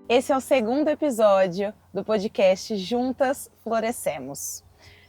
Esse é o segundo episódio do podcast Juntas Florescemos.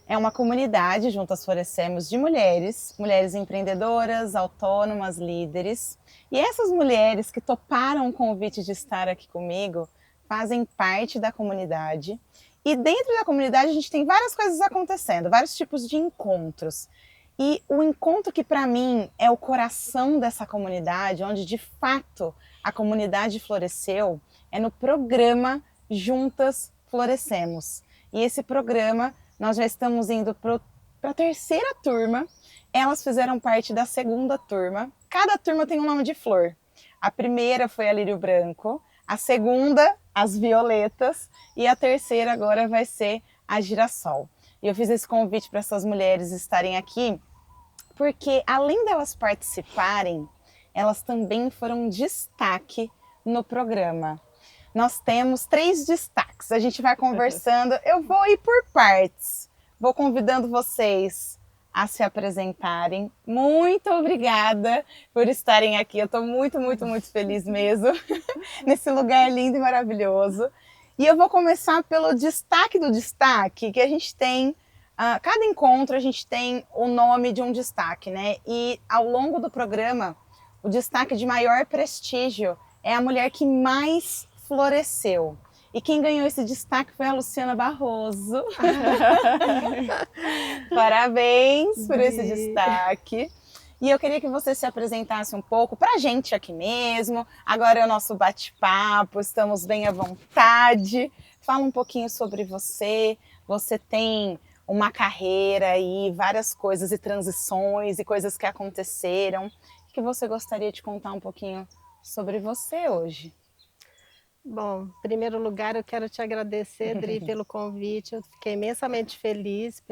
É uma comunidade, Juntas Florescemos, de mulheres empreendedoras, autônomas, líderes. E essas mulheres que toparam o convite de estar aqui comigo fazem parte da comunidade. E dentro da comunidade a gente tem várias coisas acontecendo, vários tipos de encontros. E o encontro que para mim é o coração dessa comunidade, onde de fato a comunidade floresceu, é no programa Juntas Florescemos. E esse programa nós já estamos indo para a terceira turma. Elas fizeram parte da segunda turma. Cada turma tem um nome de flor. A primeira foi a lírio branco, a segunda as violetas e a terceira agora vai ser a girassol. E eu fiz esse convite para essas mulheres estarem aqui porque além delas participarem, elas também foram destaque no programa. Nós temos 3 destaques, a gente vai conversando, eu vou ir por partes, vou convidando vocês a se apresentarem. Muito obrigada por estarem aqui, eu estou muito feliz mesmo, nesse lugar lindo e maravilhoso. E eu vou começar pelo destaque do destaque, que a gente tem, cada encontro a gente tem o nome de um destaque, né? E ao longo do programa, o destaque de maior prestígio é a mulher que mais floresceu. E quem ganhou esse destaque foi a Luciana Barroso. Parabéns por esse destaque. E eu queria que você se apresentasse um pouco para a gente aqui mesmo. Agora é o nosso bate-papo, estamos bem à vontade. Fala um pouquinho sobre você. Você tem uma carreira e várias coisas e transições e coisas que aconteceram. O que você gostaria de contar um pouquinho sobre você hoje? Bom, em primeiro lugar eu quero te agradecer, Dri, pelo convite. Eu fiquei imensamente feliz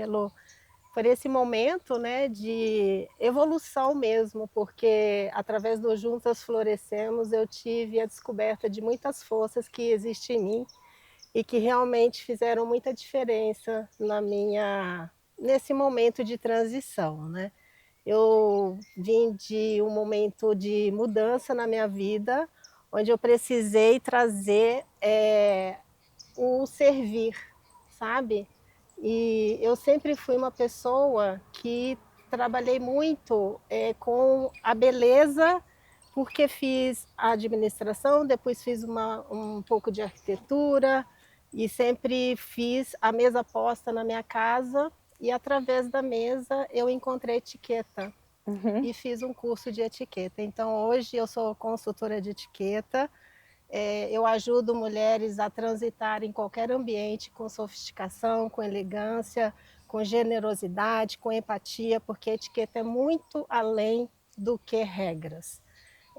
por esse momento, né, de evolução mesmo, porque através do Juntas Florescemos eu tive a descoberta de muitas forças que existem em mim e que realmente fizeram muita diferença nesse momento de transição, né? Eu vim de um momento de mudança na minha vida, onde eu precisei trazer o servir, sabe? E eu sempre fui uma pessoa que trabalhei muito com a beleza, porque fiz a administração, depois fiz um pouco de arquitetura e sempre fiz a mesa posta na minha casa e através da mesa eu encontrei etiqueta e fiz um curso de etiqueta. Então hoje eu sou consultora de etiqueta, eu ajudo mulheres a transitar em qualquer ambiente com sofisticação, com elegância, com generosidade, com empatia, porque a etiqueta é muito além do que regras.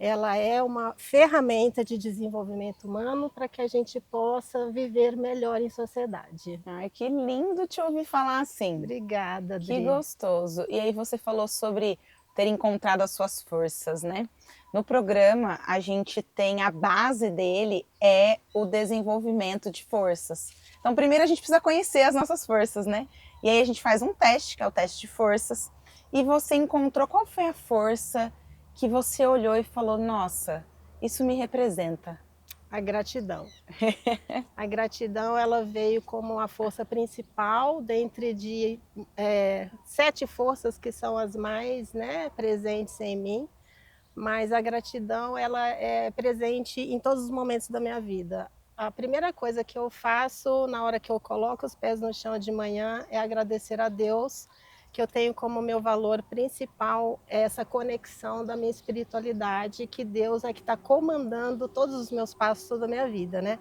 Ela é uma ferramenta de desenvolvimento humano para que a gente possa viver melhor em sociedade. Ai, que lindo te ouvir falar assim. Obrigada, Que Adri. gostoso. E aí você falou sobre ter encontrado as suas forças, né? No programa, a gente tem a base dele é o desenvolvimento de forças. Então, primeiro a gente precisa conhecer as nossas forças, né? E aí a gente faz um teste, que é o teste de forças. E você encontrou qual foi a força que você olhou e falou: "Nossa, isso me representa"? A gratidão. A gratidão ela veio como a força principal dentre de 7 forças que são as mais, né, presentes em mim, mas a gratidão ela é presente em todos os momentos da minha vida. A primeira coisa que eu faço na hora que eu coloco os pés no chão de manhã é agradecer a Deus, que eu tenho como meu valor principal essa conexão da minha espiritualidade, que Deus é que está comandando todos os meus passos, toda a minha vida, né?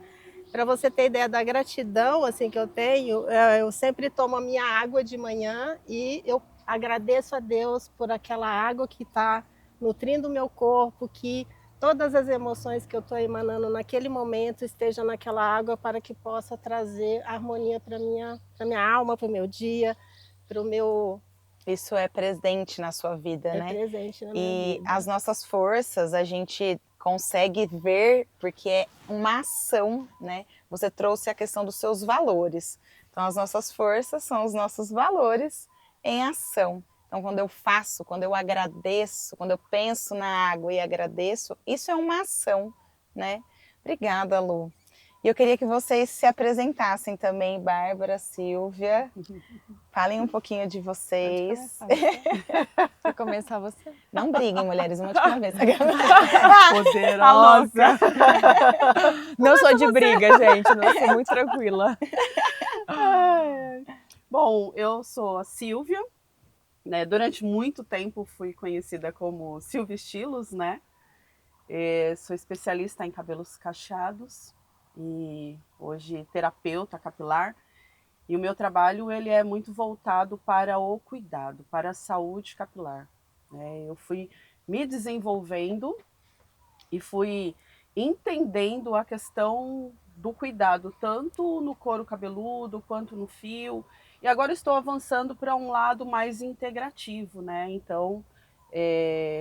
Para você ter ideia da gratidão assim que eu tenho, eu sempre tomo a minha água de manhã e eu agradeço a Deus por aquela água que está nutrindo o meu corpo, que todas as emoções que eu estou emanando naquele momento estejam naquela água para que possa trazer harmonia para minha alma, para o meu dia, para o meu... Isso é presente na sua vida, É né? presente na minha E as vida. nossas forças a gente consegue ver porque é uma ação, né? Você trouxe a questão dos seus valores. Então, as nossas forças são os nossos valores em ação. Então, quando eu faço, quando eu agradeço, quando eu penso na água e agradeço, isso é uma ação, né? Obrigada, Lu. E eu queria que vocês se apresentassem também, Bárbara, Silvia. Falem um pouquinho de vocês. Quer começar você? Não briguem, mulheres, uma de cada vez. Poderosa! Não sou de briga, gente, não sou muito tranquila. Bom, eu sou a Silvia, né? Durante muito tempo fui conhecida como Silvia Estilos, né? Sou especialista em cabelos cacheados e hoje terapeuta capilar. E o meu trabalho ele é muito voltado para o cuidado, para a saúde capilar, né? Eu fui me desenvolvendo e fui entendendo a questão do cuidado, tanto no couro cabeludo quanto no fio. E agora estou avançando para um lado mais integrativo, né? Então,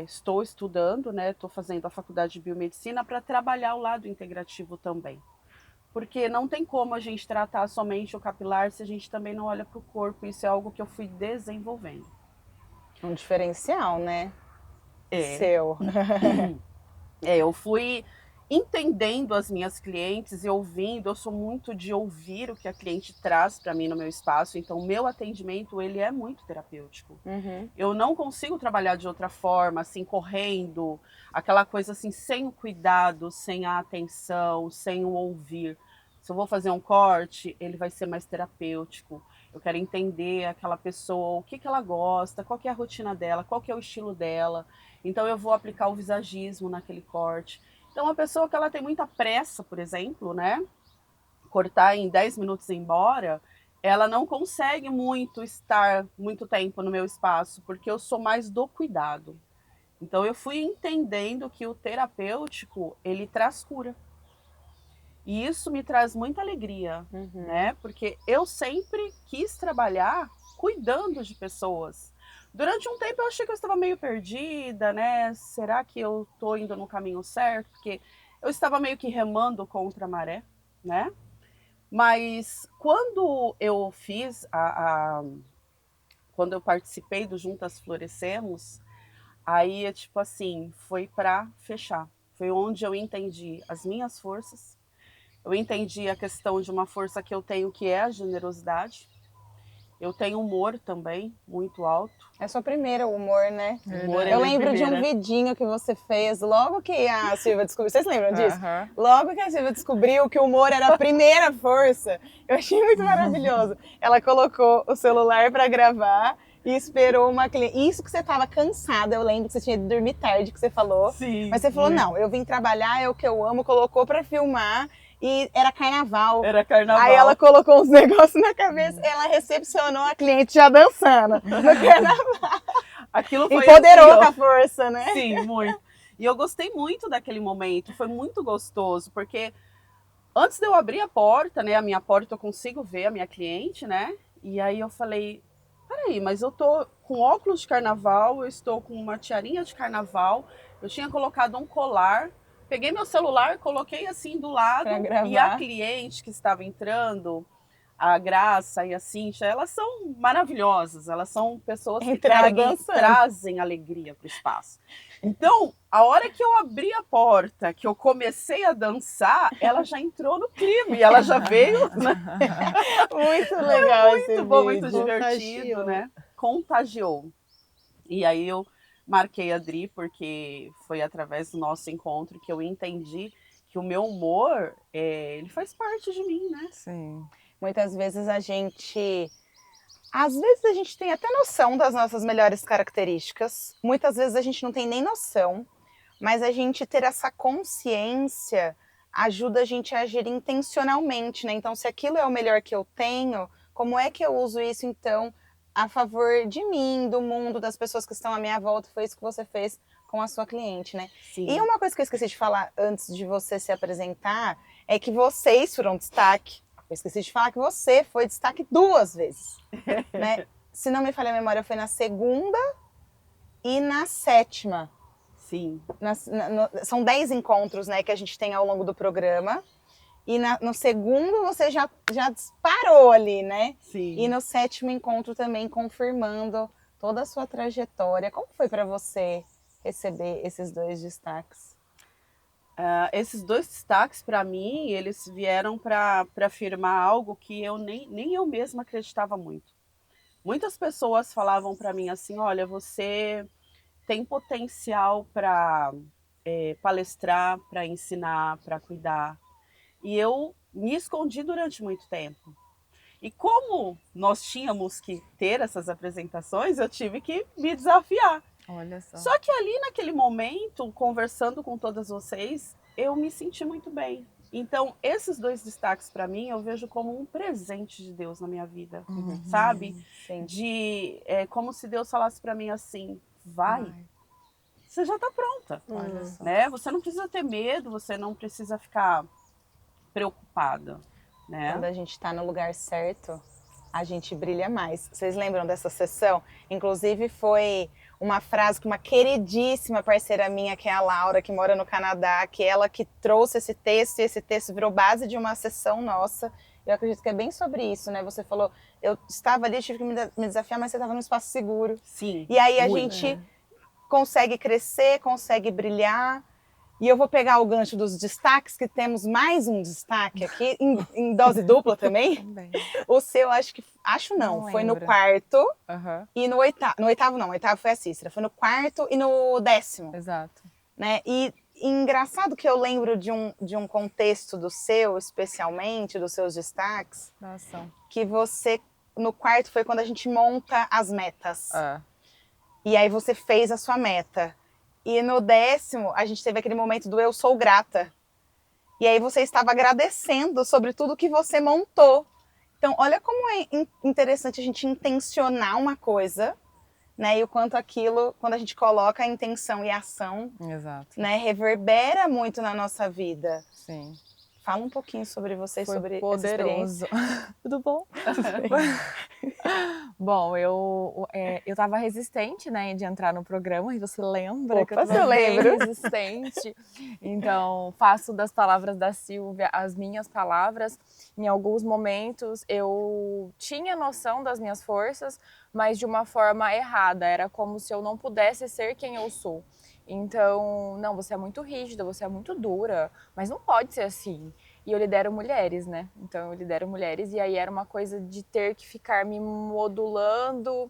estou estudando, né? Estou fazendo a faculdade de biomedicina para trabalhar o lado integrativo também. Porque não tem como a gente tratar somente o capilar se a gente também não olha para o corpo. Isso é algo que eu fui desenvolvendo. Um diferencial, né? É. Seu. Eu fui entendendo as minhas clientes e ouvindo. Eu sou muito de ouvir o que a cliente traz para mim no meu espaço. Então, o meu atendimento ele é muito terapêutico. Uhum. Eu não consigo trabalhar de outra forma, assim, correndo, aquela coisa assim, sem o cuidado, sem a atenção, sem o ouvir. Se eu vou fazer um corte, ele vai ser mais terapêutico. Eu quero entender aquela pessoa, o que ela gosta, qual que é a rotina dela, qual que é o estilo dela. Então eu vou aplicar o visagismo naquele corte. Então uma pessoa que ela tem muita pressa, por exemplo, né? Cortar em 10 minutos e ir embora, ela não consegue muito estar muito tempo no meu espaço, porque eu sou mais do cuidado. Então eu fui entendendo que o terapêutico, ele traz cura. E isso me traz muita alegria, né? Porque eu sempre quis trabalhar cuidando de pessoas. Durante um tempo eu achei que eu estava meio perdida, né? Será que eu estou indo no caminho certo? Porque eu estava meio que remando contra a maré, né? Mas quando eu fiz quando eu participei do Juntas Florescemos, aí é tipo assim, foi para fechar. Foi onde eu entendi as minhas forças. Eu entendi a questão de uma força que eu tenho, que é a generosidade. Eu tenho humor também, muito alto. É sua primeira, o humor, né? Humor é Eu minha lembro de um primeira. vidinho que você fez logo que a Silvia descobriu. Vocês lembram disso? Aham. Logo que a Silvia descobriu que o humor era a primeira força. Eu achei muito maravilhoso. Ela colocou o celular para gravar e esperou uma cliente. Isso que você estava cansada, eu lembro que você tinha ido dormir tarde, que você falou. Sim, Mas você falou, muito. não, eu vim trabalhar, é o que eu amo, colocou para filmar. E era carnaval. Era carnaval. Aí ela colocou uns negócios na cabeça, ela recepcionou a cliente já dançando no carnaval. Aquilo foi Empoderou assim, com a força, né? Sim, muito. E eu gostei muito daquele momento, foi muito gostoso, porque antes de eu abrir a porta, né, a minha porta eu consigo ver a minha cliente, né? E aí eu falei, peraí, mas eu tô com óculos de carnaval, eu estou com uma tiarinha de carnaval, eu tinha colocado um colar, peguei meu celular, coloquei assim do lado, Pra gravar. e a cliente que estava entrando, a Graça e a Cíntia, elas são maravilhosas, elas são pessoas que Entraram dançando. trazem alegria para o espaço. Então, a hora que eu abri a porta, que eu comecei a dançar, ela já entrou no clima, ela já veio, né? Muito legal esse Muito bom, vídeo. muito divertido, Contagiou. né? Contagiou. E aí eu marquei a Dri, porque foi através do nosso encontro que eu entendi que o meu humor, ele faz parte de mim, né? Sim. Muitas vezes às vezes a gente tem até noção das nossas melhores características, muitas vezes a gente não tem nem noção, mas a gente ter essa consciência ajuda a gente a agir intencionalmente, né? Então, se aquilo é o melhor que eu tenho, como é que eu uso isso, então, a favor de mim, do mundo, das pessoas que estão à minha volta? Foi isso que você fez com a sua cliente, né? Sim. E uma coisa que eu esqueci de falar antes de você se apresentar é que vocês foram destaque. Eu esqueci de falar que você foi destaque 2 vezes, né? Se não me falha a memória, foi na segunda e na 7ª. Sim. São 10 encontros, né, que a gente tem ao longo do programa. E no segundo você já disparou ali, né? Sim. E no 7º encontro também confirmando toda a sua trajetória. Como foi para você receber esses 2 destaques? Esses dois destaques, para mim, eles vieram para afirmar algo que eu nem eu mesma acreditava muito. Muitas pessoas falavam para mim assim: olha, você tem potencial para palestrar, para ensinar, para cuidar. E eu me escondi durante muito tempo. E como nós tínhamos que ter essas apresentações, eu tive que me desafiar. Olha só. Só que ali naquele momento, conversando com todas vocês, eu me senti muito bem. Então, esses dois destaques para mim, eu vejo como um presente de Deus na minha vida, sabe? Sim. Como se Deus falasse para mim assim: vai, você já está pronta, Olha só. né? Você não precisa ter medo, você não precisa ficar preocupada, né? Quando a gente está no lugar certo, a gente brilha mais. Vocês lembram dessa sessão? Inclusive foi uma frase que uma queridíssima parceira minha, que é a Laura, que mora no Canadá, que ela que trouxe esse texto, e esse texto virou base de uma sessão nossa. Eu acredito que é bem sobre isso, né? Você falou, eu estava ali, tive que me desafiar, mas você estava num espaço seguro. Sim. E aí a muito. gente consegue crescer, consegue brilhar. E eu vou pegar o gancho dos destaques, que temos mais um destaque aqui, em dose dupla também. Também. O seu, acho não, Não foi no lembro. quarto Aham, e no oitavo. No oitavo não, o oitavo foi a Cícera. Foi no quarto e no 10º, exato. né? E engraçado que eu lembro de um contexto do seu, especialmente, dos seus destaques, Nossa. que você, no quarto foi quando a gente monta as metas. É. E aí você fez a sua meta. E no 10º, a gente teve aquele momento do eu sou grata. E aí você estava agradecendo sobre tudo que você montou. Então, olha como é interessante a gente intencionar uma coisa, né? E o quanto aquilo, quando a gente coloca a intenção e a ação, Exato. né, reverbera muito na nossa vida. Sim. Fala um pouquinho sobre você, Foi sobre essa experiência. poderoso. Tudo bom? Bom, eu tava resistente, né, de entrar no programa, e você lembra que eu Opa, tava eu bem lembro. resistente. Então, faço das palavras da Silvia as minhas palavras. Em alguns momentos, eu tinha noção das minhas forças, mas de uma forma errada. Era como se eu não pudesse ser quem eu sou. Então, não, você é muito rígida, você é muito dura, mas não pode ser assim. E eu lidero mulheres, né? Então eu lidero mulheres e aí era uma coisa de ter que ficar me modulando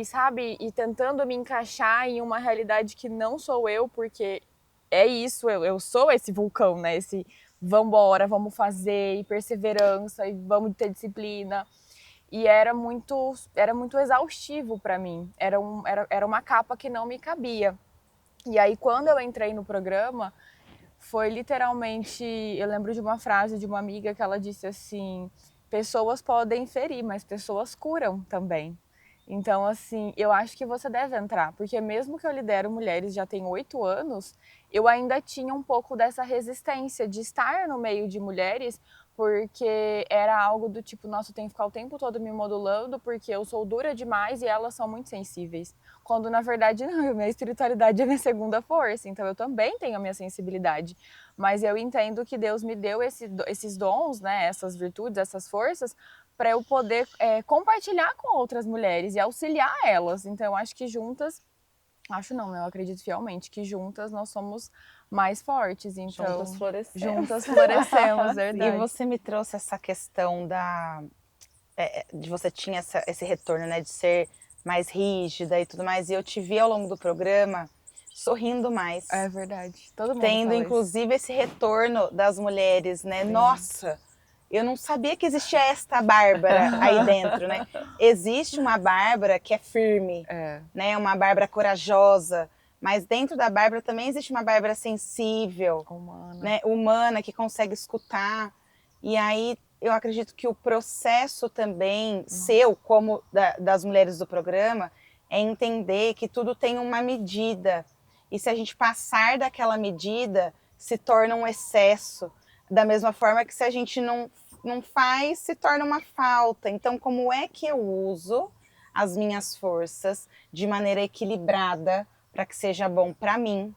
sabe, e tentando me encaixar em uma realidade que não sou eu, porque é isso, eu sou esse vulcão, né? Esse vambora, vamos fazer, e perseverança, e vamos ter disciplina. E era muito exaustivo para mim, era uma capa que não me cabia. E aí quando eu entrei no programa, foi literalmente, eu lembro de uma frase de uma amiga que ela disse assim: pessoas podem ferir, mas pessoas curam também. Então, assim, eu acho que você deve entrar, porque mesmo que eu lidero mulheres já tem 8 anos, eu ainda tinha um pouco dessa resistência de estar no meio de mulheres, porque era algo do tipo, nossa, eu tenho que ficar o tempo todo me modulando, porque eu sou dura demais e elas são muito sensíveis. Quando na verdade não, minha espiritualidade é minha segunda força, então eu também tenho a minha sensibilidade. Mas eu entendo que Deus me deu esses dons, né, essas virtudes, essas forças, para eu poder compartilhar com outras mulheres e auxiliar elas. Então eu acho que juntas, acho não, eu acredito fielmente que juntas nós somos mais fortes. Então, Juntas florescemos. Juntas florescemos, verdade. E você me trouxe essa questão de você tinha esse retorno, né, de ser mais rígida e tudo mais, e eu te vi ao longo do programa sorrindo mais. É verdade. Todo mundo Tendo, fala inclusive, esse retorno das mulheres, né? Sim. Nossa, eu não sabia que existia esta Bárbara aí dentro, né? Existe uma Bárbara que é firme, né? Uma Bárbara corajosa, mas dentro da Bárbara também existe uma Bárbara sensível, humana, né? Humana, que consegue escutar. E aí eu acredito que o processo também seu, como das mulheres do programa, é entender que tudo tem uma medida. E se a gente passar daquela medida, se torna um excesso. Da mesma forma que se a gente não faz, se torna uma falta. Então, como é que eu uso as minhas forças de maneira equilibrada para que seja bom para mim,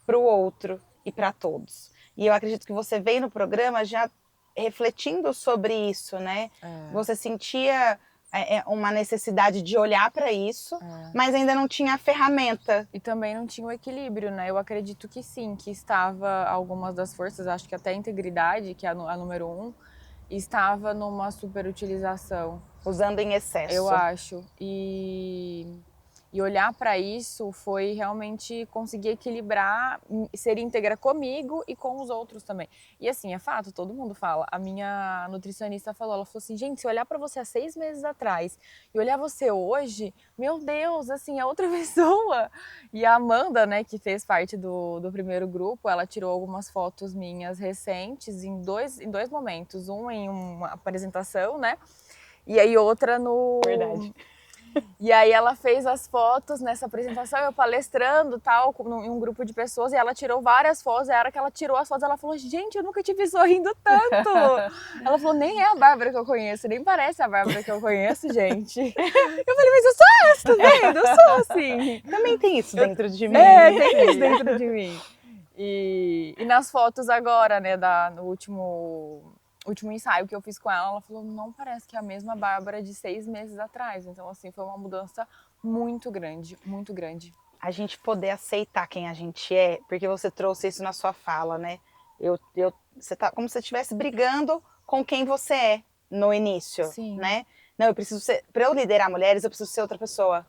para o outro e para todos? E eu acredito que você veio no programa já refletindo sobre isso, né? Você sentia uma necessidade de olhar para isso, mas ainda não tinha a ferramenta. E também não tinha o equilíbrio, né? Eu acredito que sim, que estava algumas das forças, acho que até a integridade, que é a número 1, estava numa superutilização. Usando em excesso. Eu acho. E olhar para isso foi realmente conseguir equilibrar, ser íntegra comigo e com os outros também. E assim, é fato, todo mundo fala. A minha nutricionista ela falou assim, gente, se olhar para você há 6 meses atrás e olhar você hoje, meu Deus, assim, é outra pessoa. E a Amanda, né, que fez parte do primeiro grupo, ela tirou algumas fotos minhas recentes em dois momentos. Um em uma apresentação, né? E aí outra no... Verdade. E aí ela fez as fotos nessa apresentação, eu palestrando tal, em um grupo de pessoas, e ela tirou várias fotos, e a hora que ela tirou as fotos, ela falou, gente, eu nunca te vi sorrindo tanto. Ela falou, nem é a Bárbara que eu conheço, nem parece a Bárbara que eu conheço, gente. Eu falei, mas eu sou essa, tá vendo? Eu sou assim. Também tem isso dentro de mim. Tem isso dentro de mim. E nas fotos agora, né, no último ensaio que eu fiz com ela falou, não parece que é a mesma Bárbara de 6 meses atrás. Então, assim, foi uma mudança muito grande, muito grande. A gente poder aceitar quem a gente é, porque você trouxe isso na sua fala, né? Você tá como se você estivesse brigando com quem você é no início, Sim. Né? Não, eu preciso ser, para eu liderar mulheres, eu preciso ser outra pessoa.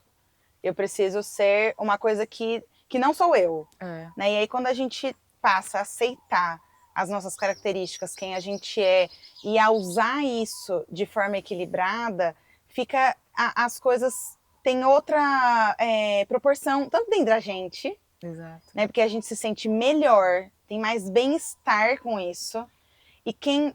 Eu preciso ser uma coisa que não sou eu. Né? E aí, quando a gente passa a aceitar as nossas características, quem a gente é, e a usar isso de forma equilibrada, as coisas têm outra proporção, tanto dentro da gente, Exato. Né, porque a gente se sente melhor, tem mais bem-estar com isso, e quem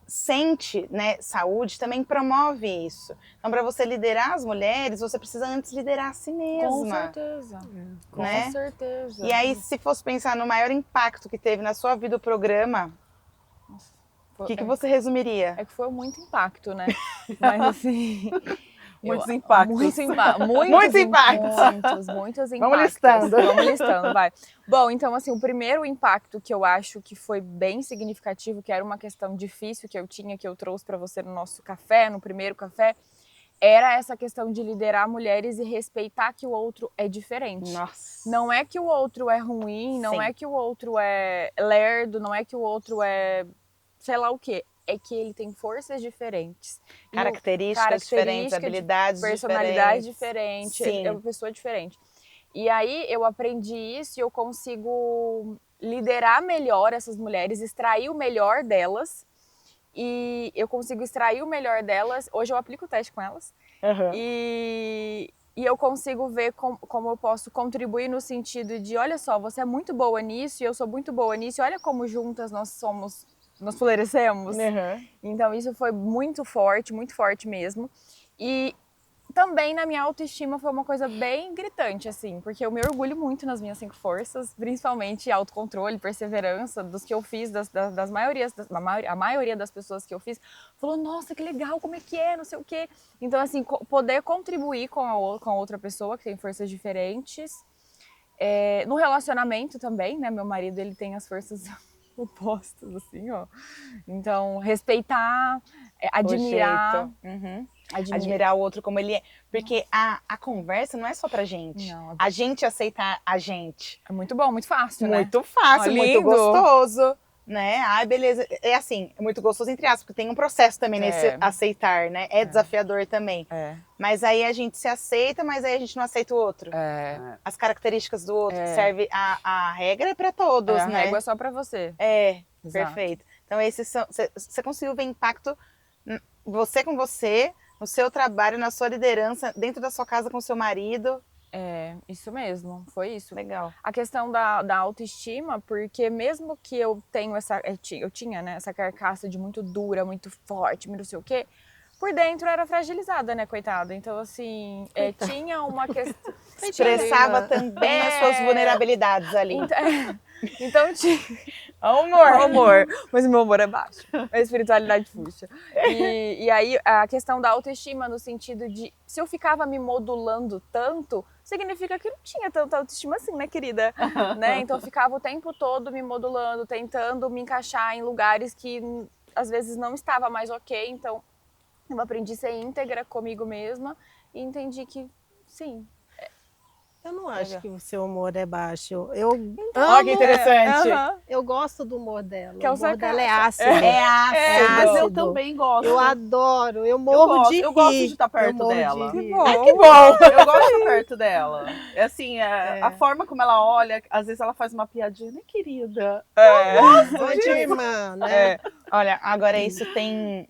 sente, né, saúde também promove isso. Então, para você liderar as mulheres, você precisa antes liderar a si mesma. Com certeza. Né? Com certeza. E aí, se fosse pensar no maior impacto que teve na sua vida o programa, o que você resumiria? É que foi muito impacto, né? Mas assim... Muitos impactos. Muitos impactos. Muitos impactos. Vamos listando, vai. Bom, então assim, o primeiro impacto que eu acho que foi bem significativo, que era uma questão difícil que eu trouxe para você no nosso café, no primeiro café, era essa questão de liderar mulheres e respeitar que o outro é diferente. Nossa. Não é que o outro é ruim, não é que o outro é lerdo, não é que o outro é sei lá o quê. É que ele tem forças diferentes. Características diferentes, habilidades personalidade diferente, Sim. é uma pessoa diferente. E aí eu aprendi isso e eu consigo liderar melhor essas mulheres, extrair o melhor delas. E eu consigo extrair o melhor delas. Hoje eu aplico o teste com elas. Uhum. E eu consigo ver como eu posso contribuir no sentido de, olha só, você é muito boa nisso e eu sou muito boa nisso. E olha como juntas nós florescemos. Uhum. Então isso foi muito forte mesmo. E também na minha autoestima foi uma coisa bem gritante, assim, porque eu me orgulho muito nas minhas 5 forças, principalmente autocontrole, perseverança, dos que eu fiz, a maioria das pessoas que eu fiz, falou, nossa, que legal, como é que é, não sei o quê. Então, assim, poder contribuir com a outra pessoa que tem forças diferentes. No relacionamento também, né, meu marido, ele tem as forças opostas, assim, ó. Então, respeitar, admirar. Admirar o outro como ele é. Porque a conversa não é só pra gente. Não, a gente aceitar a gente. É muito bom, muito fácil, né? Muito fácil, Ó, muito lindo. gostoso. Né? Ai, beleza. É assim, é muito gostoso entre aspas, porque tem um processo também nesse aceitar, né? É desafiador também. Mas aí a gente se aceita, mas aí a gente não aceita o outro. As características do outro, que serve a regra é pra todos, A né? régua é só pra você. Exato. Perfeito. Então esses são, você conseguiu ver impacto você com você, no seu trabalho, na sua liderança, dentro da sua casa com o seu marido. Isso mesmo, foi isso. Legal. A questão da autoestima, porque mesmo que eu tinha, né, essa carcaça de muito dura, muito forte, muito não sei o quê, por dentro era fragilizada, né, coitada? Então, assim, tinha uma questão... Expressava também as suas vulnerabilidades ali. Então tinha... Amor. Mas o meu humor é baixo. A espiritualidade puxa. E aí a questão da autoestima no sentido de se eu ficava me modulando tanto, significa que não tinha tanta autoestima assim, né, querida? Né? Então eu ficava o tempo todo me modulando, tentando me encaixar em lugares que às vezes não estava mais ok. Então Eu aprendi a ser íntegra comigo mesma e entendi que, sim. Eu não acho que o seu humor é baixo. Olha que interessante. Eu gosto do humor dela. Que é o o humor dela é sarcasmo. ácido. É ácido. Mas eu ácido. também gosto. Eu adoro, eu morro de rir. Eu gosto de estar perto Eu morro de dela. rir. bom. Que bom. Eu gosto de estar perto dela. É assim, a forma como ela olha, às vezes ela faz uma piadinha, né, querida? Oi, de irmã, né? É. Olha, agora isso tem...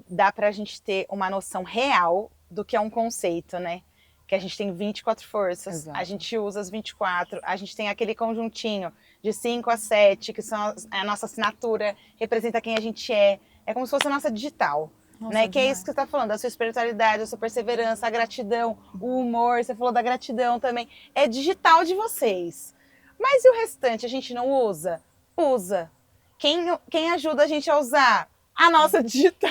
dá pra gente ter uma noção real do que é um conceito, né? Que a gente tem 24 forças, Exato. a gente usa as 24, a gente tem aquele conjuntinho de 5 a 7, que são a nossa assinatura, representa quem a gente é. É como se fosse a nossa digital. Nossa, Né? Que é demais. isso que você está falando, a sua espiritualidade, a sua perseverança, a gratidão, o humor, você falou da gratidão também. É digital de vocês. Mas e o restante, a gente não usa? Usa. Quem ajuda a gente a usar? A nossa digital.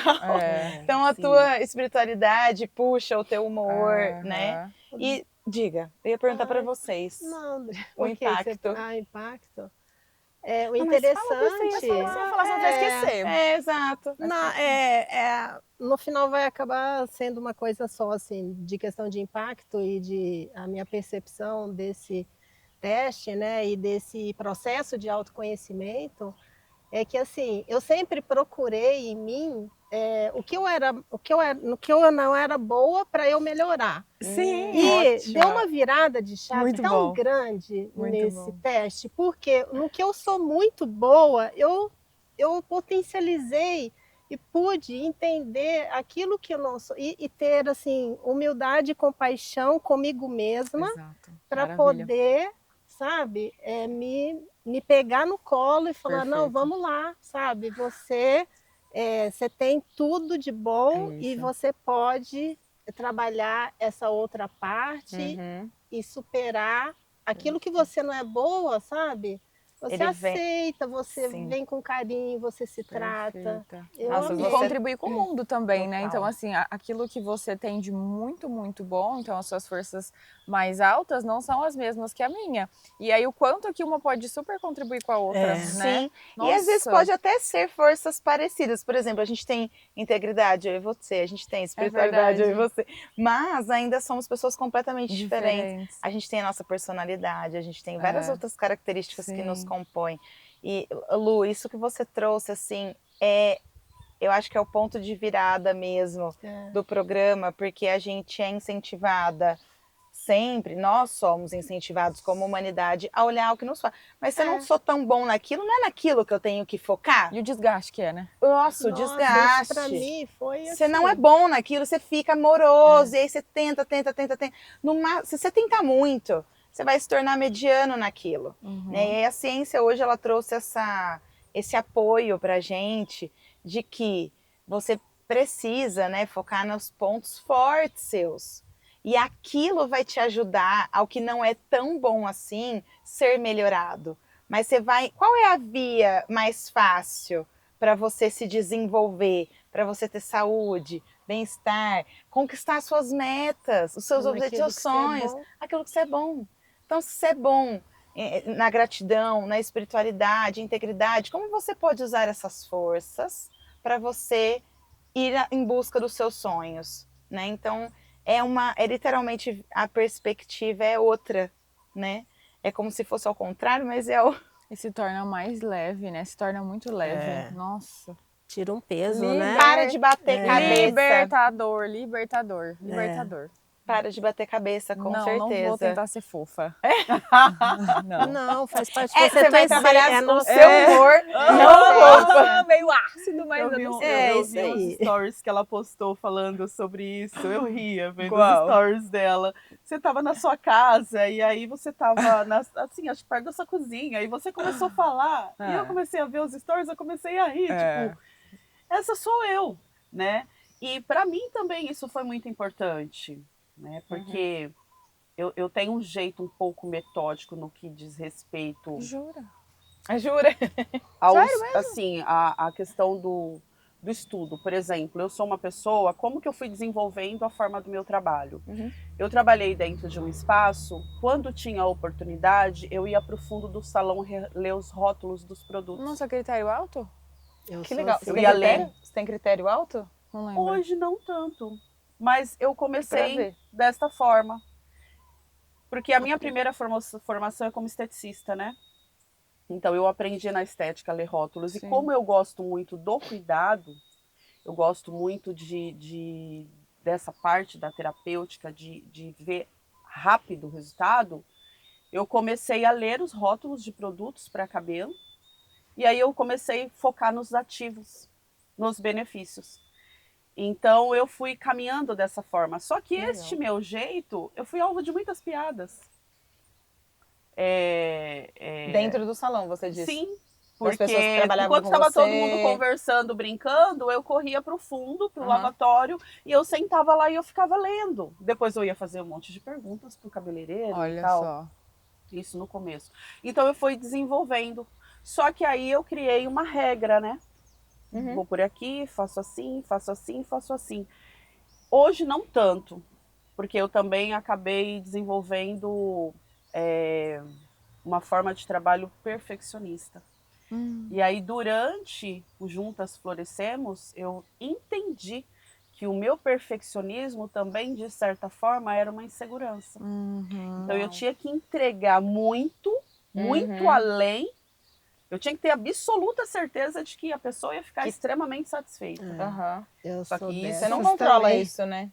Então a sim. tua espiritualidade puxa o teu humor, Aham. né? E diga, eu ia perguntar para vocês. Não, O por que impacto. impacto. O Não, mas fala interessante. você, Se eu falar, você vai esquecer. Exato. No final vai acabar sendo uma coisa só, assim, de questão de impacto e de a minha percepção desse teste, né, e desse processo de autoconhecimento é que assim eu sempre procurei em mim no que eu não era boa para eu melhorar. Sim, E ótimo. deu uma virada de chave Muito tão bom. grande Muito nesse bom. teste, porque no que eu sou muito boa, eu potencializei e pude entender aquilo que eu não sou e ter assim humildade e compaixão comigo mesma Exato. para Maravilha. poder, sabe, me pegar no colo e falar, não, Perfeito. vamos lá, sabe, você tem tudo de bom É e isso. você pode trabalhar essa outra parte Uhum. e superar aquilo que você não é boa, sabe? Você Ele vem- aceita, você Sim. vem com carinho, você se trata. Perfeita. Eu Nossa, amei. E contribuir com o mundo também, né? Total. Então, assim, aquilo que você tem de muito, muito bom, então as suas forças mais altas não são as mesmas que a minha. E aí, o quanto que uma pode super contribuir com a outra, né? Sim, e às vezes Nossa. pode até ser forças parecidas. Por exemplo, a gente tem integridade, eu e você, a gente tem espiritualidade, eu e você. Mas ainda somos pessoas completamente diferentes. A gente tem a nossa personalidade, a gente tem várias outras características que nos Sim. compõem. E, Lu, isso que você trouxe, assim, eu acho que é o ponto de virada mesmo do programa, porque a gente é incentivada sempre, nós somos incentivados como humanidade a olhar o que nos faz. Mas se eu não sou tão bom naquilo, não é naquilo que eu tenho que focar? E o desgaste que é, né? Nossa, o Nossa, desgaste. isso pra mim foi Você não assim. é bom naquilo, você fica amoroso, e aí você tenta. Se você tentar muito, você vai se tornar mediano naquilo. Né? E aí a ciência hoje ela trouxe esse apoio pra gente de que você precisa, né, focar nos pontos fortes seus. E aquilo vai te ajudar ao que não é tão bom assim ser melhorado. Mas você vai. Qual é a via mais fácil para você se desenvolver, para você ter saúde, bem-estar, conquistar suas metas, os seus objetivos, seus sonhos, aquilo que você é bom. Então, se você é bom na gratidão, na espiritualidade, integridade, como você pode usar essas forças para você ir em busca dos seus sonhos, né? Então, é literalmente a perspectiva é outra, né? É como se fosse ao contrário, mas E se torna mais leve, né? Se torna muito leve. Nossa. Tira um peso, né? Para de bater cabeça. Libertador. Para de bater cabeça, com certeza. Não vou tentar ser fofa. Não, faz parte. Você vai trabalhar o seu humor, não não fofa. Meio ácido, mas Eu vi, não eu sei. isso vi aí. uns stories que ela postou falando sobre isso. Eu ria vendo Qual? os stories dela. Você tava na sua casa e aí você tava assim, acho que perto da sua cozinha e você começou a falar. E eu comecei a ver os stories, eu comecei a rir, tipo, essa sou eu, né? E para mim também isso foi muito importante, né? Porque eu tenho um jeito um pouco metódico no que diz respeito Jura? Jura? assim, a questão do estudo. Por exemplo, eu sou uma pessoa, como que eu fui desenvolvendo a forma do meu trabalho? Eu trabalhei dentro de um espaço, quando tinha a oportunidade, eu ia para o fundo do salão ler os rótulos dos produtos. Nossa, critério alto? Eu Que sou legal. assim. Eu ia ler. Você tem critério alto? Não lembro. Hoje não tanto, mas eu Pra comecei ver. desta forma. Porque a minha primeira formação é como esteticista, né? Então eu aprendi na estética a ler rótulos. E Sim. como eu gosto muito do cuidado, eu gosto muito dessa parte da terapêutica, de ver rápido o resultado, eu comecei a ler os rótulos de produtos para cabelo. E aí eu comecei a focar nos ativos, nos benefícios. Então eu fui caminhando dessa forma. Só que Legal. este meu jeito, eu fui alvo de muitas piadas. Dentro do salão, você disse. Sim, Das porque pessoas que trabalhavam enquanto com estava todo você. mundo conversando, brincando, eu corria para o fundo, para o Aham. lavatório, e eu sentava lá e eu ficava lendo. Depois eu ia fazer um monte de perguntas para o cabeleireiro e Olha tal. só. Isso no começo. Então eu fui desenvolvendo. Só que aí eu criei uma regra, né? Uhum. Vou por aqui, faço assim, faço assim, faço assim. Hoje não tanto, porque eu também acabei desenvolvendo uma forma de trabalho perfeccionista. E aí, durante o Juntas Florescemos, eu entendi que o meu perfeccionismo também, de certa forma, era uma insegurança. Então, eu tinha que entregar muito, muito Uhum. além. Eu tinha que ter absoluta certeza de que a pessoa ia ficar Que- extremamente satisfeita. Aham. Eu Só sou que isso Você dessas não controla também. isso, né?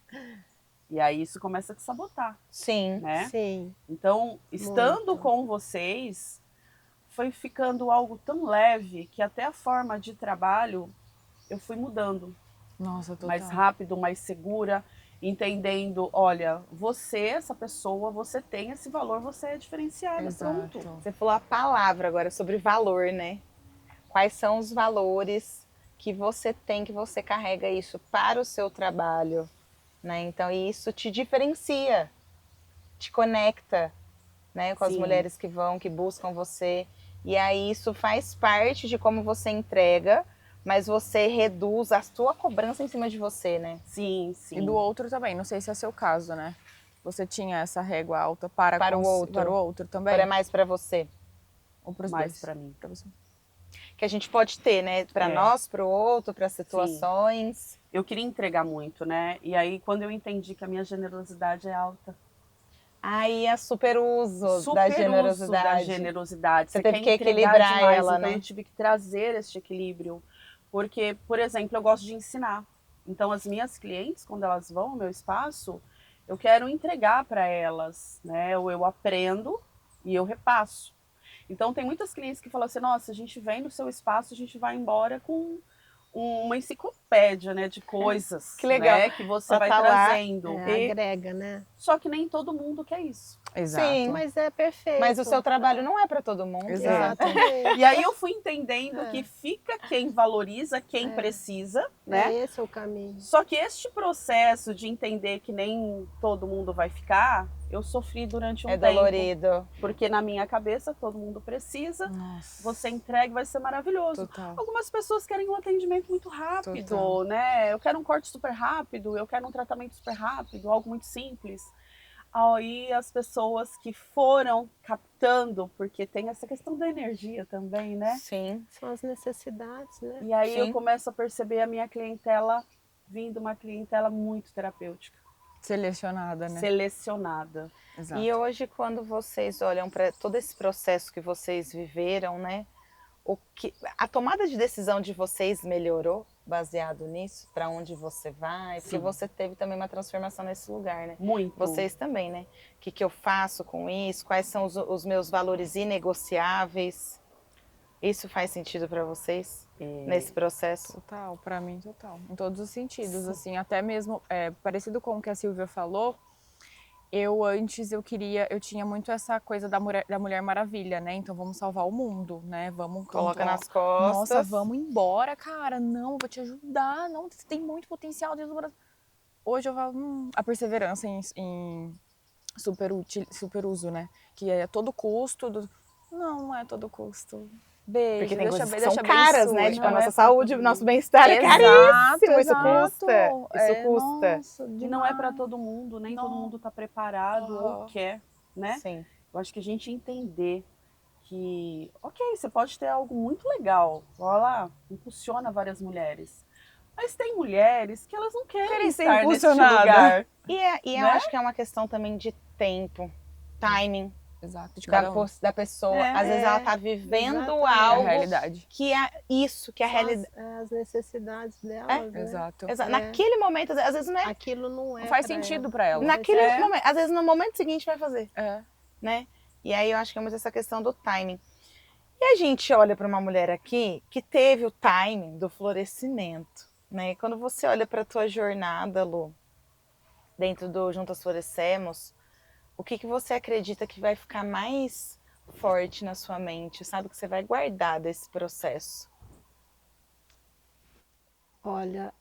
E aí, isso começa a te sabotar, Sim. né? Sim, Então, estando muito. com vocês, foi ficando algo tão leve que até a forma de trabalho eu fui mudando. Nossa, total. Mais rápido, mais segura, entendendo, olha, você, essa pessoa, você tem esse valor, você é diferenciada, Exato. pronto. Você falou a palavra agora sobre valor, né? Quais são os valores que você tem, que você carrega isso para o seu trabalho, né? Então, e isso te diferencia, te conecta, né, com as Sim, mulheres que vão, que buscam você. E aí isso faz parte de como você entrega, mas você reduz a sua cobrança em cima de você, né? sim, E sim. do outro também, não sei se é seu caso, né? Você tinha essa régua alta para Para o outro. Para o outro também? Agora é mais para você. Ou para os Mais dois? para mim. Pra você. Que a gente pode ter, né? Para É. nós, para o outro, para situações. Eu queria entregar muito, né? E aí, quando eu entendi que a minha generosidade é alta, Aí é super uso da super uso da generosidade. generosidade. Você Você teve quer que entregar equilibrar demais, ela, então né? eu tive que trazer este equilíbrio. Porque, por exemplo, eu gosto de ensinar. Então, as minhas clientes, quando elas vão ao meu espaço, eu quero entregar para elas, né? Eu aprendo e eu repasso. Então, tem muitas clientes que falam assim, nossa, a gente vem no seu espaço, a gente vai embora com uma enciclopédia, né, de coisas, Que legal. né, que você Ela vai tá lá, trazendo. Agrega, né? Só que nem todo mundo quer isso. Exato. Sim, Mas é perfeito. mas o seu trabalho não é para todo mundo. Exato. Exatamente. E aí eu fui entendendo É. que fica quem valoriza, quem precisa, né? É esse o caminho. Só que este processo de entender que nem todo mundo vai ficar, eu sofri durante um É tempo. dolorido. Porque na minha cabeça todo mundo precisa, Nossa. você entrega e vai ser maravilhoso. Total. Algumas pessoas querem um atendimento muito rápido, Total. né? Eu quero um corte super rápido, eu quero um tratamento super rápido, algo muito simples. Aí as pessoas que foram captando, porque tem essa questão da energia também, né? Sim. São as necessidades, né? E aí Sim. eu começo a perceber a minha clientela vindo uma clientela muito terapêutica, Selecionada, né? selecionada. Exato. E hoje, quando vocês olham para todo esse processo que vocês viveram, né? A tomada de decisão de vocês melhorou baseado nisso? Para onde você vai? Porque Sim. você teve também uma transformação nesse lugar, né? Muito. Vocês também, né? O que eu faço com isso? Quais são os meus valores inegociáveis? Isso faz sentido para vocês nesse processo? Total, pra mim total. Em todos os sentidos, assim, até mesmo parecido com o que a Silvia falou. Antes eu tinha muito essa coisa da Mulher Maravilha, né? Então vamos salvar o mundo, né? Vamos Coloca nas Nossa, costas. vamos embora, cara. Não, vou te ajudar. Não, você tem muito potencial dentro do Brasil. Hoje eu falo, a perseverança em super uso, né? Que é a todo custo. Não é todo custo. Beijo, Porque tem deixa coisas bem, que são deixa caras, né? abençoe. Tipo, a Não nossa é saúde, pra o todo nosso mundo. bem-estar é caríssimo. Isso custa. Isso custa. Nossa, E não é para demais. todo mundo, nem todo Não. mundo está preparado ou quer, né? Sim. Eu acho que a gente entender que, ok, você pode ter algo muito legal, olha lá, impulsiona várias mulheres, Mas tem mulheres que elas não querem ser estar nesse impulsionada. lugar. E eu Né? acho que é uma questão também de tempo, timing Exato, de da, cada um. da pessoa. É, Às vezes ela tá vivendo exatamente. É a algo realidade. que é isso, que é a São realidade. as necessidades delas, né? Exato. Naquele momento, às vezes não é. Aquilo não é Não faz pra sentido ela. pra ela. Naquele É. momento, às vezes no momento seguinte vai fazer, É. né? E aí eu acho que é muito essa questão do timing. E a gente olha para uma mulher aqui que teve o timing do florescimento, né? E quando você olha para a tua jornada, Lu, dentro do Juntas Florescemos, o que você acredita que vai ficar mais forte na sua mente? Sabe, que você vai guardar desse processo? Olha,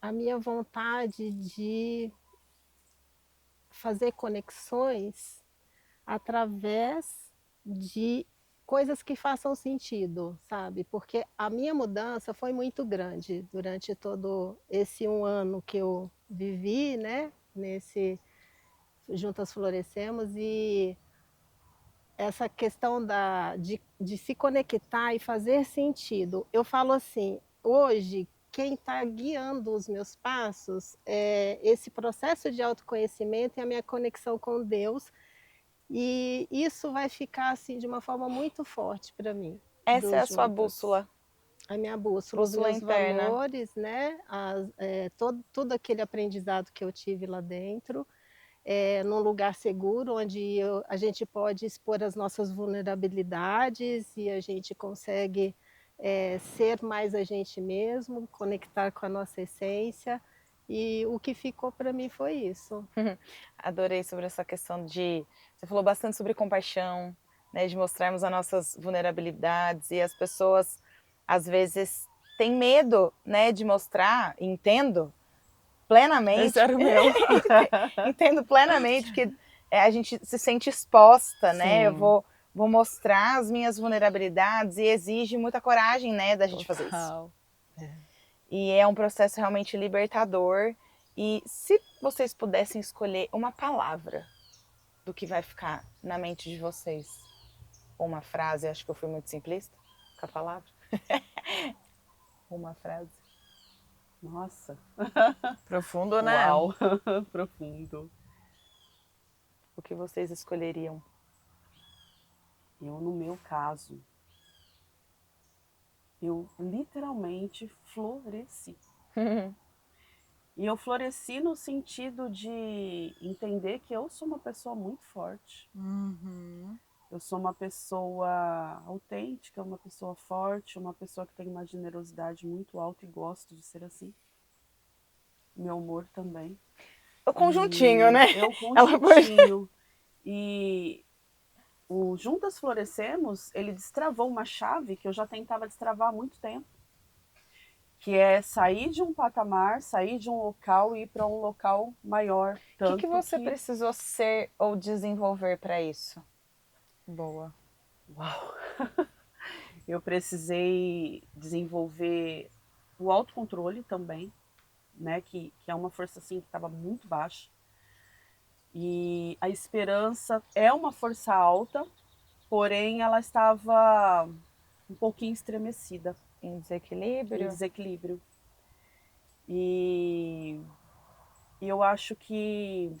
a minha vontade de fazer conexões através de coisas que façam sentido, sabe? Porque a minha mudança foi muito grande durante todo esse 1 ano que eu vivi, né? Nesse Juntas Florescemos, e essa questão de se conectar e fazer sentido. Eu falo assim, hoje, quem está guiando os meus passos é esse processo de autoconhecimento e a minha conexão com Deus, e isso vai ficar assim de uma forma muito forte para mim. Essa é a sua Juntas. bússola. A minha bússola, os Bússola meus interna. valores, né? Todo aquele aprendizado que eu tive lá dentro, num lugar seguro, onde a gente pode expor as nossas vulnerabilidades e a gente consegue ser mais a gente mesmo, conectar com a nossa essência. E o que ficou para mim foi isso. Adorei sobre essa questão de... Você falou bastante sobre compaixão, né? De mostrarmos as nossas vulnerabilidades, e as pessoas, às vezes, têm medo, né? De mostrar. Entendo plenamente. Esse era o meu. Entendo plenamente que a gente se sente exposta, né? Sim. Eu vou mostrar as minhas vulnerabilidades, e exige muita coragem, né? Da gente fazer isso. Total. E é um processo realmente libertador. E se vocês pudessem escolher uma palavra do que vai ficar na mente de vocês, ou uma frase, acho que eu fui muito simplista com a palavra. Uma frase. Nossa, Profundo, né? uau, profundo. O que vocês escolheriam? Eu, no meu caso, eu literalmente floresci. E eu floresci no sentido de entender que eu sou uma pessoa muito forte. Uhum. Eu sou uma pessoa autêntica, uma pessoa forte, uma pessoa que tem uma generosidade muito alta e gosto de ser assim. Meu humor também. O conjuntinho, né? É o conjuntinho. E o Juntas Florescemos, ele destravou uma chave que eu já tentava destravar há muito tempo. Que é sair de um patamar, sair de um local e ir para um local maior. O que você precisou ser ou desenvolver para isso? Boa. Uau! Eu precisei desenvolver o autocontrole também, né? Que é uma força assim que estava muito baixa. E a esperança é uma força alta, porém ela estava um pouquinho estremecida. Em desequilíbrio? Em desequilíbrio. E eu acho que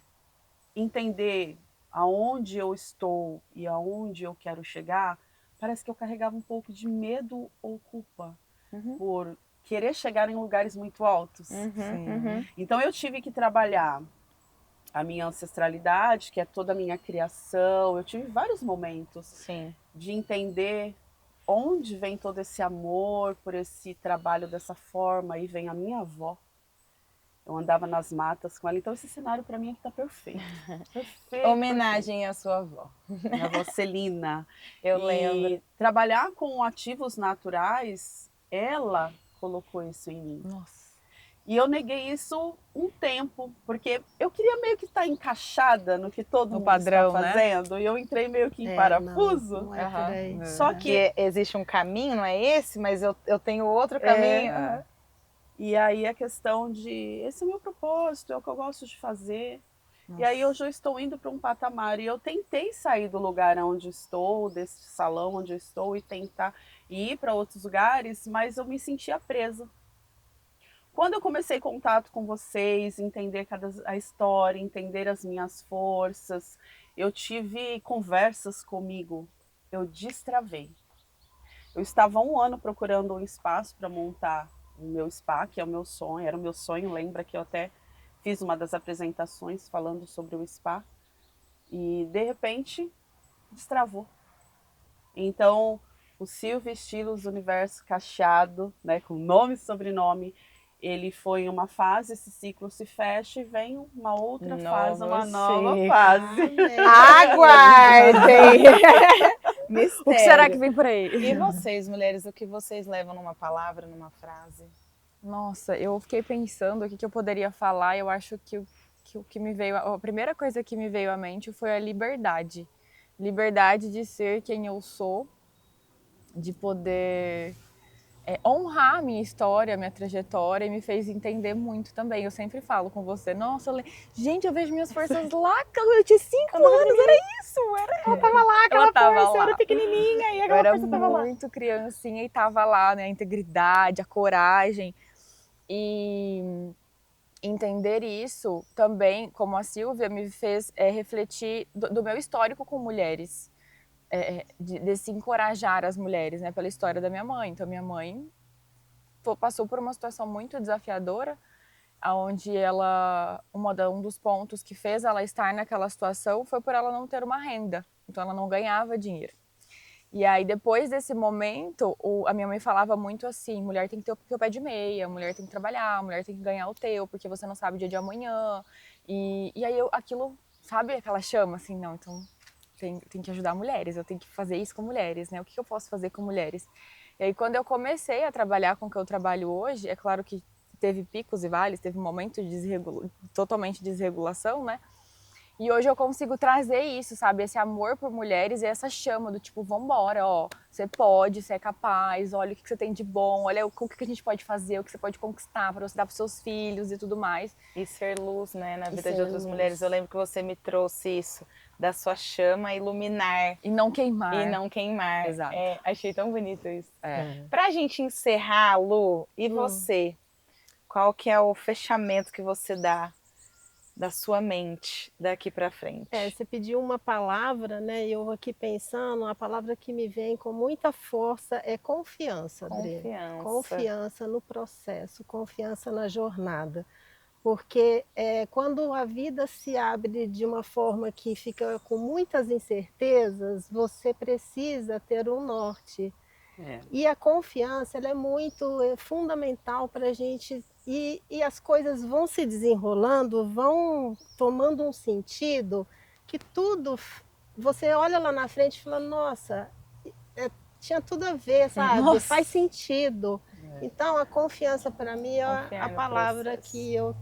entender aonde eu estou e aonde eu quero chegar, parece que eu carregava um pouco de medo ou culpa por querer chegar em lugares muito altos. Então eu tive que trabalhar a minha ancestralidade, que é toda a minha criação. Eu tive vários momentos de entender onde vem todo esse amor por esse trabalho dessa forma. Aí vem a minha avó. Eu andava nas matas com ela, então esse cenário para mim aqui tá perfeito. Perfeito. Homenagem à sua avó. Minha avó Celina. Eu lembro. Trabalhar com ativos naturais, ela colocou isso em mim. Nossa. E eu neguei isso um tempo, porque eu queria meio que estar encaixada no que todo mundo padrão, está fazendo, né? E eu entrei meio que em parafuso. Não é por aí. Só que existe um caminho, não é esse, mas eu tenho outro caminho. E aí a questão de, esse é o meu propósito, é o que eu gosto de fazer. Nossa. E aí hoje eu estou indo para um patamar, e eu tentei sair do lugar onde estou, desse salão onde eu estou, e tentar ir para outros lugares, mas eu me sentia presa. Quando eu comecei contato com vocês, entender a história, entender as minhas forças, eu tive conversas comigo, eu destravei. Eu estava há 1 ano procurando um espaço para montar o meu spa, que é o meu sonho, era o meu sonho, lembra que eu até fiz uma das apresentações falando sobre o spa, e de repente destravou. Então, o Silvia Estilos Universo Cacheado, né, com nome e sobrenome, ele foi uma fase, esse ciclo se fecha e vem uma outra fase, uma nova fase. Aguardem! Mistério. O que será que vem por aí? E vocês, mulheres, o que vocês levam numa palavra, numa frase? Nossa, eu fiquei pensando o que eu poderia falar. Eu acho que o que me veio, a primeira coisa que me veio à mente foi a liberdade. Liberdade de ser quem eu sou, de poder honrar a minha história, a minha trajetória, e me fez entender muito também. Eu sempre falo com você, nossa, gente, eu vejo minhas forças lá, eu tinha 5 anos, era isso, Ela tava lá, aquela força, eu era lá. pequenininha e Eu aquela era força tava lá. muito criancinha e tava lá, né, a integridade, a coragem. E entender isso também, como a Silvia, me fez refletir do meu histórico com mulheres. De se encorajar as mulheres, né, pela história da minha mãe. Então, minha mãe passou por uma situação muito desafiadora, onde um dos pontos que fez ela estar naquela situação foi por ela não ter uma renda. Então, ela não ganhava dinheiro. E aí, depois desse momento, a minha mãe falava muito assim, mulher tem que ter o teu pé de meia, mulher tem que trabalhar, mulher tem que ganhar o teu, porque você não sabe o dia de amanhã. E aí, aquilo, sabe, aquela chama, assim, não, então tem que ajudar mulheres, eu tenho que fazer isso com mulheres, né? O que eu posso fazer com mulheres? E aí, quando eu comecei a trabalhar com o que eu trabalho hoje, é claro que teve picos e vales, teve momentos de totalmente desregulação, né? E hoje eu consigo trazer isso, sabe? Esse amor por mulheres e essa chama do tipo, vambora, ó, você pode, você é capaz, olha o que você tem de bom, olha o que a gente pode fazer, o que você pode conquistar para você dar pros seus filhos e tudo mais. E ser luz, né, na vida de outras mulheres. Eu lembro que você me trouxe isso, da sua chama iluminar. E não queimar. E não queimar. Exato. Achei tão bonito isso. É. Pra gente encerrar, Lu, e você? Qual que é o fechamento que você dá da sua mente daqui para frente? Você pediu uma palavra, né? E eu aqui pensando, a palavra que me vem com muita força é confiança, Adri. Confiança no processo, confiança na jornada. Porque quando a vida se abre de uma forma que fica com muitas incertezas, você precisa ter um norte. E a confiança ela é muito fundamental para a gente, e as coisas vão se desenrolando, vão tomando um sentido que tudo, você olha lá na frente e fala, nossa, tinha tudo a ver, sabe? Nossa. Faz sentido. Então a confiança para mim é a palavra que eu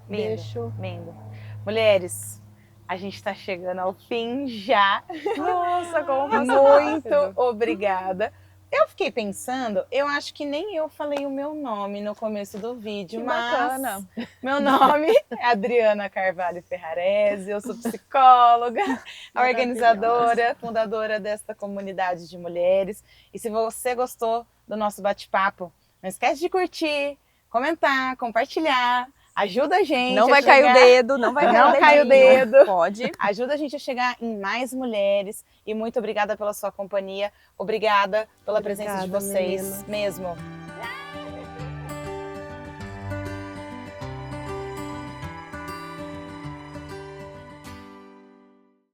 deixo. Lindo. Mulheres, a gente está chegando ao fim já. Nossa, como muito obrigada. Eu fiquei pensando, eu acho que nem eu falei o meu nome no começo do vídeo, que mas bacana. Meu nome é Adriana Carvalho Ferrarese, eu sou psicóloga, a organizadora, fundadora desta comunidade de mulheres. E se você gostou do nosso bate-papo, não esquece de curtir, comentar, compartilhar. Ajuda a gente. Não vai cair o dedo, não vai cair o dedo. Pode. Ajuda a gente a chegar em mais mulheres. E muito obrigada pela sua companhia. Obrigada pela presença de vocês mesmo.